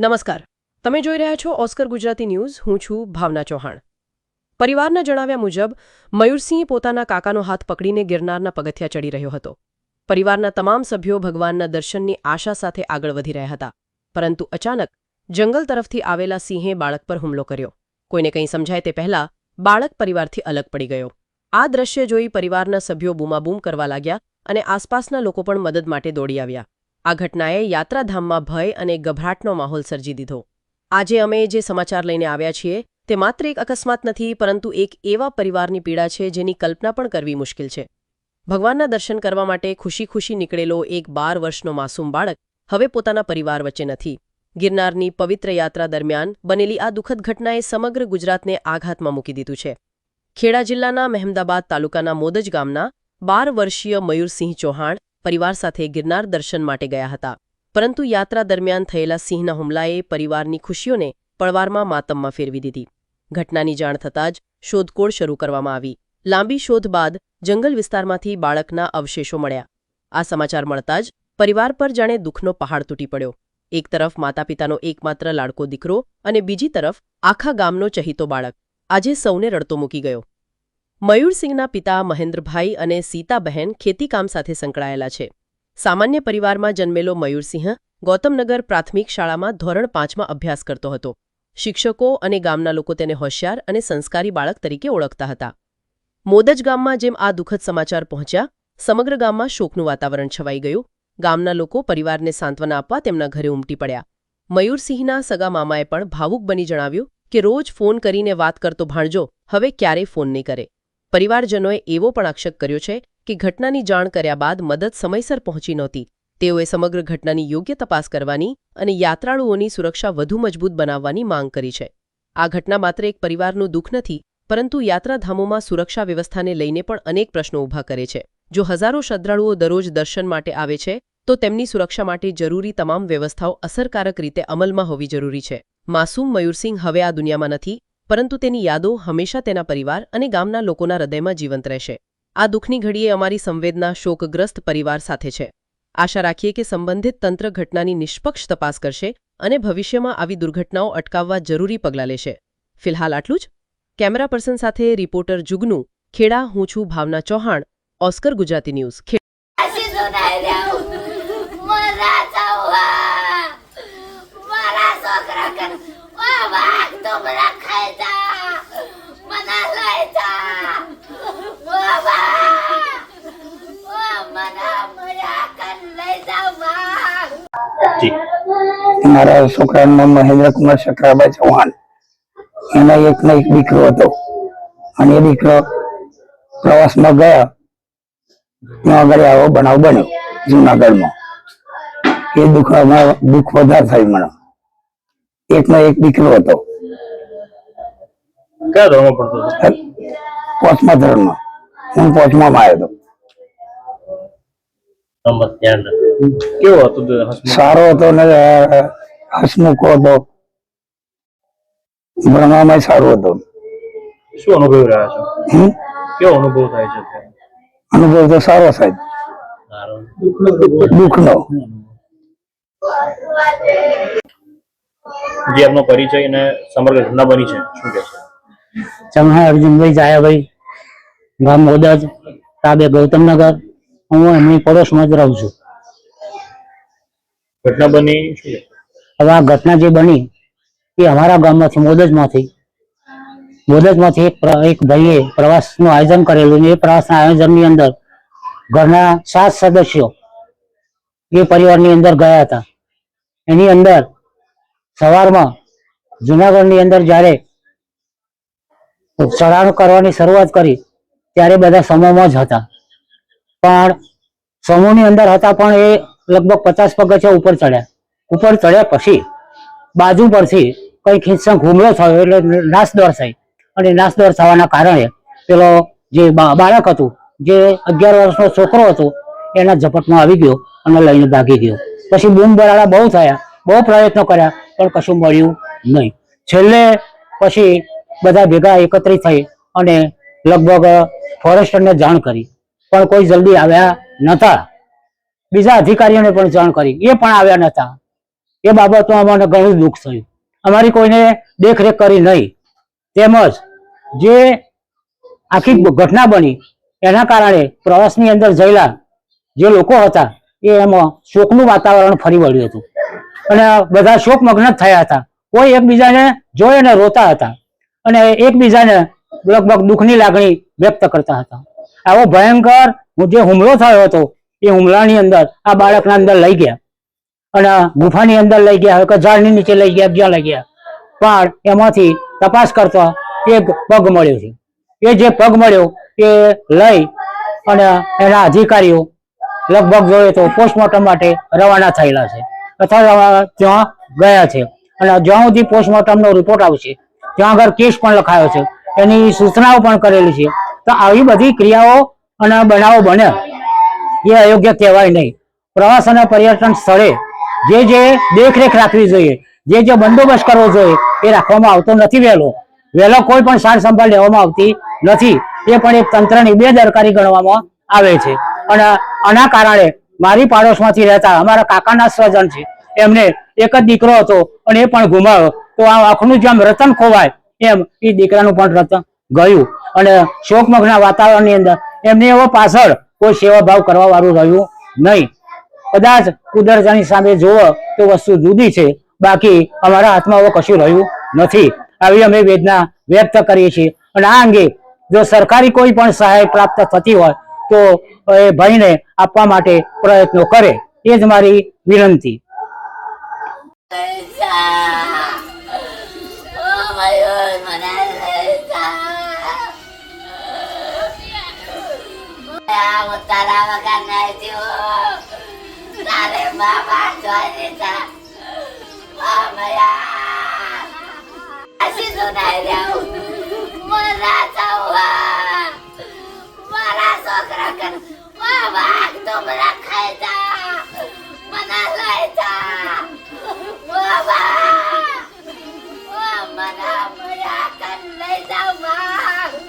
નમસ્કાર, તમે જોઈ રહ્યા છો ઓસ્કર ગુજરાતી ન્યૂઝ. હું છું ભાવના ચૌહાણ. પરિવારના જણાવ્યા મુજબ મયુરસિંહ પોતાના કાકાનો હાથ પકડીને ગિરનારના પગથિયા ચડી રહ્યો હતો. પરિવારના તમામ સભ્યો ભગવાનના દર્શનની આશા સાથે આગળ વધી રહ્યા હતા, પરંતુ અચાનક જંગલ તરફથી આવેલા સિંહે બાળક પર હુમલો કર્યો. કોઈને કંઈ સમજાય તે પહેલા બાળક પરિવારથી અલગ પડી ગયો. આ દ્રશ્ય જોઈ પરિવારના સભ્યો બૂમાબૂમ કરવા લાગ્યા અને આસપાસના લોકો પણ મદદ માટે દોડી આવ્યા. આ ઘટનાએ યાત્રાધામમાં ભય અને ગભરાટનો માહોલ સર્જી દીધો. આજે અમે જે સમાચાર લઈને આવ્યા છીએ તે માત્ર એક અકસ્માત નથી, પરંતુ એક એવા પરિવારની પીડા છે જેની કલ્પના પણ કરવી મુશ્કેલ છે. ભગવાનના દર્શન કરવા માટે ખુશી ખુશી નીકળેલો એક 12 વર્ષનો માસૂમ બાળક હવે પોતાના પરિવાર વચ્ચે નથી. ગિરનારની પવિત્ર યાત્રા દરમિયાન બનેલી આ દુઃખદ ઘટનાએ સમગ્ર ગુજરાતને આઘાતમાં મૂકી દીધું છે. ખેડા જિલ્લાના મહેમદાબાદ તાલુકાના મોદજ ગામના 12 વર્ષીય મયુરસિંહ ચૌહાણ પરિવાર સાથે ગિરનાર દર્શન માટે ગયા હતા, પરંતુ યાત્રા દરમિયાન થયેલા સિંહના હુમલાએ પરિવારની ખુશીઓને પળવારમાં માતમમાં ફેરવી દીધી. ઘટનાની જાણ થતાં જ શોધખોળ શરૂ કરવામાં આવી. લાંબી શોધ બાદ જંગલ વિસ્તારમાંથી બાળકના અવશેષો મળ્યા. આ સમાચાર મળતા જ પરિવાર પર જાણે દુઃખનો પહાડ તૂટી પડ્યો. એક તરફ માતાપિતાનો એકમાત્ર લાડકો દીકરો અને બીજી તરફ આખા ગામનો ચહીતો બાળક આજે સૌને રડતો મૂકી ગયો. મયુરસિંહના પિતા મહેન્દ્રભાઈ અને સીતાબહેન ખેતીકામ સાથે સંકળાયેલા છે. સામાન્ય પરિવારમાં જન્મેલો મયુરસિંહ ગૌતમનગર પ્રાથમિક શાળામાં ધોરણ 5માં અભ્યાસ કરતો હતો. શિક્ષકો અને ગામના લોકો તેને હોશિયાર અને સંસ્કારી બાળક તરીકે ઓળખતા હતા. મોદજ ગામમાં જેમ આ દુઃખદ સમાચાર પહોંચ્યા, સમગ્ર ગામમાં શોકનું વાતાવરણ છવાઈ ગયું. ગામના લોકો પરિવારને સાંત્વના આપવા તેમના ઘરે ઉમટી પડ્યા. મયુરસિંહના સગા મામાએ પણ ભાવુક બની જણાવ્યું કે રોજ ફોન કરીને વાત કરતો ભાણજો હવે ક્યારેય ફોન નહીં કરે. પરિવારજનોએ એવો પણ આક્ષેપ કર્યો છે કે ઘટનાની જાણ કર્યા બાદ મદદ સમયસર પહોંચી નહોતી. તેઓએ સમગ્ર ઘટનાની યોગ્ય તપાસ કરવાની અને યાત્રાળુઓની સુરક્ષા વધુ મજબૂત બનાવવાની માંગ કરી છે. આ ઘટના માત્ર એક પરિવારનું દુઃખ નથી, પરંતુ યાત્રાધામોમાં સુરક્ષા વ્યવસ્થાને લઈને પણ અનેક પ્રશ્નો ઊભા કરે છે. જો હજારો શ્રદ્ધાળુઓ દરરોજ દર્શન માટે આવે છે, તો તેમની સુરક્ષા માટે જરૂરી તમામ વ્યવસ્થાઓ અસરકારક રીતે અમલમાં હોવી જરૂરી છે. માસૂમ મયુરસિંહ હવે આ દુનિયામાં નથી, પરંતુ તેની યાદો હંમેશા તેના પરિવાર અને ગામના લોકોના હૃદયમાં જીવંત રહેશે. આ દુઃખની ઘડીએ અમારી સંવેદના શોકગ્રસ્ત પરિવાર સાથે છે. આશા રાખીએ કે સંબંધિત તંત્ર ઘટનાની નિષ્પક્ષ તપાસ કરશે અને ભવિષ્યમાં આવી દુર્ઘટનાઓ અટકાવવા જરૂરી પગલાં લેશે. ફિલહાલ આટલું જ. કેમેરા પર્સન સાથે રિપોર્ટર જુગનુ, ખેડા. હું છું ભાવના ચૌહાણ, ઓસ્કર ગુજરાતી ન્યૂઝ. મારા છોકરાનું નામ મહેન્દ્રકુમાર શકરાભાઈ ચૌહાણ. એના એકનો એક દીકરો હતો અને એ દીકરો પ્રવાસમાં ગયા, ત્યાં આગળ આવો બનાવ બન્યો જુનાગઢમાં. એ દુઃખ વધારે થયું મને. એકનો એક દીકરો હતો. કયા ધોરણમાં ભણતો હતો? 5મા ધોરણમાં. હું 5મામાં આવ્યો હતો. કેવો હતો? સારો હતો ને હસમુખો હતો, ભણવામાં સારો હતો. શું અનુભવ રહ્યા છો? કેવો અનુભવ થાય છે? અનુભવ તો સારો સાહેબ, દુઃખનો. જે આપનો પરિચય અને સમગ્ર ઘટના બની છે શું કહેશો? ચૌહાણ અર્જુનભાઈ જાયાભાઈ, ગામ મોદજ, તાબે ગૌતમનગર. હું એમની પડોશમાં જ રહું છું. ઘટના બની શું? હવે આ ઘટના જે બની એ અમારા ગામમાંથી મોદજમાંથી એક ભાઈએ પ્રવાસનું આયોજન કરેલું. એ પ્રવાસના આયોજનની અંદર ઘરના 7 સદસ્યો એ પરિવારની અંદર ગયા હતા. એની અંદર સવારમાં જુનાગઢની અંદર જ્યારે ચઢાણ કરવાની શરૂઆત કરી ત્યારે બધા સમૂહમાં જ હતા. પણ સમૂહની અંદર હતા પણ એ લગભગ 50 પગથિયા ઉપર ચડ્યા. ઉપર ચડ્યા પછી બાજુ પરથી કઈ ખીંચસંગ હુમલો થયો, એટલે નાસદોડ થઈ. અને નાસદોડ થવાના કારણે પેલો જે બાળક હતું, જે 11 વર્ષનો છોકરો હતો, એના ઝપટમાં આવી ગયો અને લઈને ભાગી ગયો. પછી બૂમ બરાડા બહુ થયા, બહુ પ્રયત્નો કર્યા, પણ કશું મળ્યું નહીં. છેલ્લે પછી બધા ભેગા એકત્રિત થઈ અને લગભગ ફોરેસ્ટરને જાણ કરી, પણ કોઈ જલ્દી આવ્યા નહોતા. બીજા અધિકારીઓને પણ જાણ કરી, એ પણ આવ્યા નહોતા. એ બાબતમાં અમને ઘણું દુઃખ થયું. અમારી કોઈને દેખરેખ કરી નહીં, તેમજ જે આખી ઘટના બની એના કારણે પ્રવાસની અંદર જયેલા જે લોકો હતા એ એમાં શોકનું વાતાવરણ ફરી વળ્યું હતું અને બધા શોકમગ્ન જ થયા હતા. કોઈ એકબીજાને જોઈને રોતા હતા અને એકબીજાને લગભગ દુઃખની લાગણી વ્યક્ત કરતા હતા. આવો ભયંકર જે હુમલો થયો હતો એ હુમલાની અંદર આ બાળકના અંદર લઈ ગયા અને ગુફાની અંદર લઈ ગયા, કે ઝાડની નીચે લઈ ગયા, જ્યાં લઈ ગયા, પણ એમાંથી તપાસ કરતા એક પગ મળ્યો છે. એ જે પગ મળ્યો એ લઈ અને એના અધિકારીઓ લગભગ જોઈએ તો પોસ્ટમોર્ટમ માટે રવાના થયેલા છે અથવા ત્યાં ગયા છે અને જ્યાં સુધી પોસ્ટમોર્ટમનો રિપોર્ટ આવશે ત્યાં આગળ કેસ પણ લખાયો છે, એની સૂચનાઓ પણ કરેલી છે. તો આવી બધી ક્રિયાઓ અને બનાવો બને એ અયોગ્ય કહેવાય નહીં. પ્રવાસ અને પર્યટન સ્થળે જે દેખરેખ રાખવી જોઈએ, જે બંદોબસ્ત કરવો જોઈએ એ રાખવામાં આવતો નથી. વહેલો કોઈ પણ સાર સંભાળ લેવામાં આવતી નથી. એ પણ એક તંત્રની બેદરકારી ગણવામાં આવે છે. અને આના કારણે મારી પાડોશમાંથી રહેતા અમારા કાકાના સ્વજન છે, એમને એક જ દીકરો હતો અને એ પણ ગુમાવ્યો. તો આ આંખનું જેમ રતન ખોવાય એમ એ દીકરાનું પણ રતન ગયું અને શોકમગ્ન વાતાવરણની અંદર એમને એવો પાછળ કોઈ સેવાભાવ કરવા વાળું રહ્યું નહીં. કદાચ કુદરતની સામે જોવો તો વસ્તુ જુદી છે, બાકી અમારા હાથમાં હવે કશું રહ્યું નથી. આવી અમે વેદના વ્યક્ત કરીએ છીએ અને આ અંગે જો સરકારી કોઈ પણ સહાય પ્રાપ્ત થતી હોય તો એ ભાઈને આપવા માટે પ્રયત્નો કરે, એ જ મારી વિનંતી. મારા છોકરા કર વાહ તો મને ખાઈ જા, મને લઈ જા.